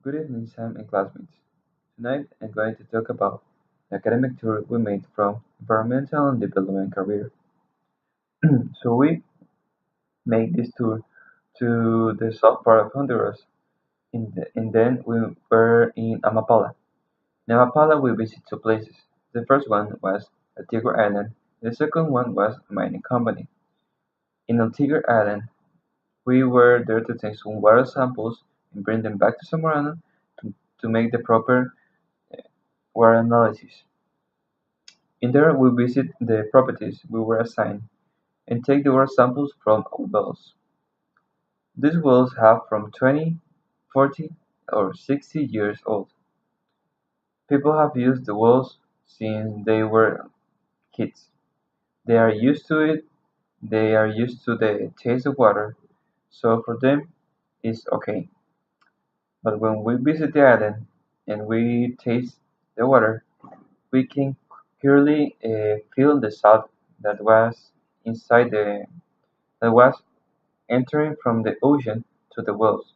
Good evening, Sam and classmates. Tonight I'm going to talk about the academic tour we made from Environmental and Development career. So we made this tour to the south part of Honduras, and then we were in Amapala. In Amapala we visited two places. The first one was Antigua Island, and the second one was a mining company. In Antigua Island, we were there to take some water samples and bring them back to Zamorano to make the proper water analysis. In there we visit the properties we were assigned and take the water samples from wells. These wells have from 20, 40 or 60 years old. People have used the wells since they were kids. They are used to it, they are used to the taste of water, so for them it's okay. But when we visit the island and we taste the water, we can clearly feel the salt that was inside the that was entering from the ocean to the wells.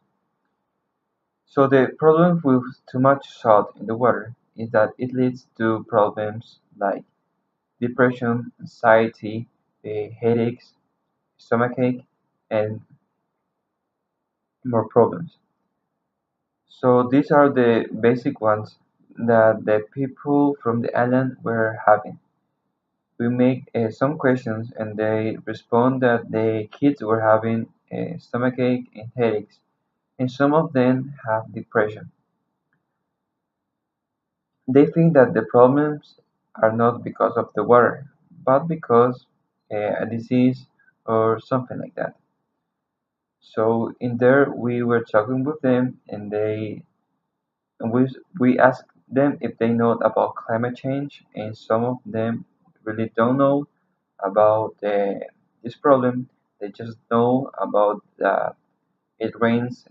So the problem with too much salt in the water is that it leads to problems like depression, anxiety, headaches, stomachache, and more problems. So these are the basic ones that the people from the island were having. We make some questions and they respond that the kids were having stomachache and headaches, and some of them have depression. They think that the problems are not because of the water, but because a disease or something like that. So in there, we were talking with them, and we asked them if they know about climate change, and some of them really don't know about this problem. They just know about that it rains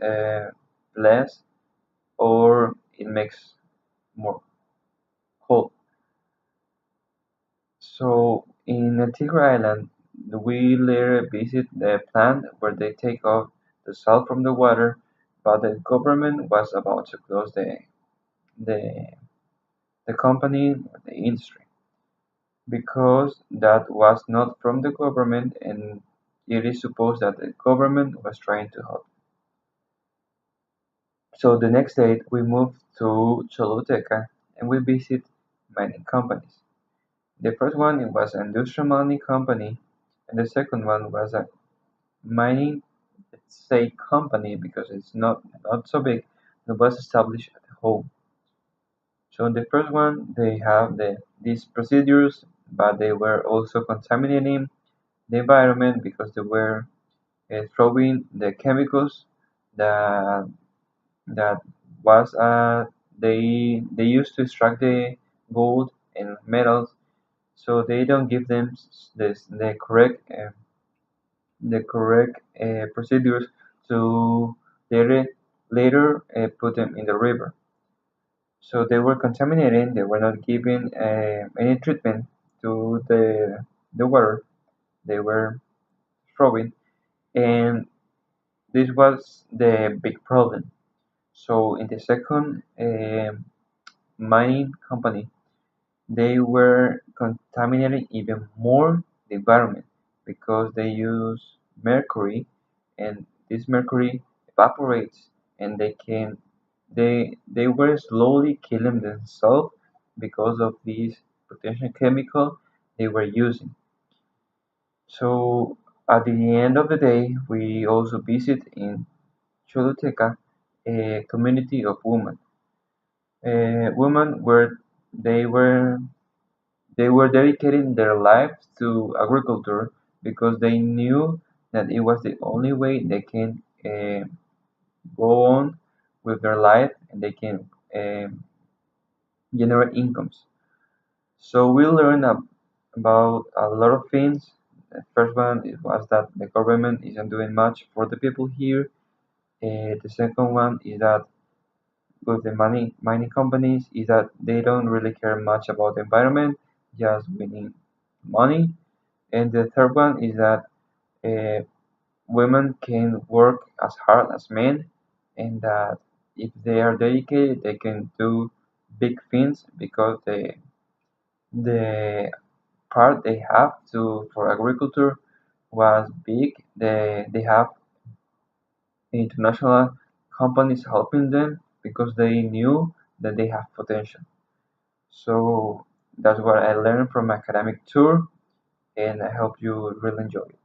less or it makes more cold. So in Antigua Island, we later visit the plant where they take off the salt from the water, but the government was about to close the, the company, the industry, because that was not from the government and it is supposed that the government was trying to help. So the next day we moved to Choluteca and we visit mining companies. The first one it was an industrial mining company, and the second one was a mining, let's say, company because it's not so big. It was established at home. So in the first one, they have these procedures, but they were also contaminating the environment because they were throwing the chemicals that that was they used to extract the gold and metals, so they don't give them the correct procedures to later put them in the river. So they were contaminating. They were not giving any treatment to the water. They were throwing, and this was the big problem. So in the second mining company, they were contaminating even more the environment because they use mercury, and this mercury evaporates, and they were slowly killing themselves because of this potential chemical they were using. So at the end of the day, we also visit in Choluteca a community of women. Women were they were they were dedicating their lives to agriculture because they knew that it was the only way they can go on with their life and they can generate incomes. So we learned about a lot of things. The first one was that the government isn't doing much for the people here. The second one is that with the mining companies is that they don't really care much about the environment, just winning money. And the third one is that uh, women can work as hard as men, and that if they are dedicated, they can do big things because the part they have to for agriculture was big. They have international companies helping them because they knew that they have potential. So that's what I learned from my academic tour, and I hope you really enjoy it.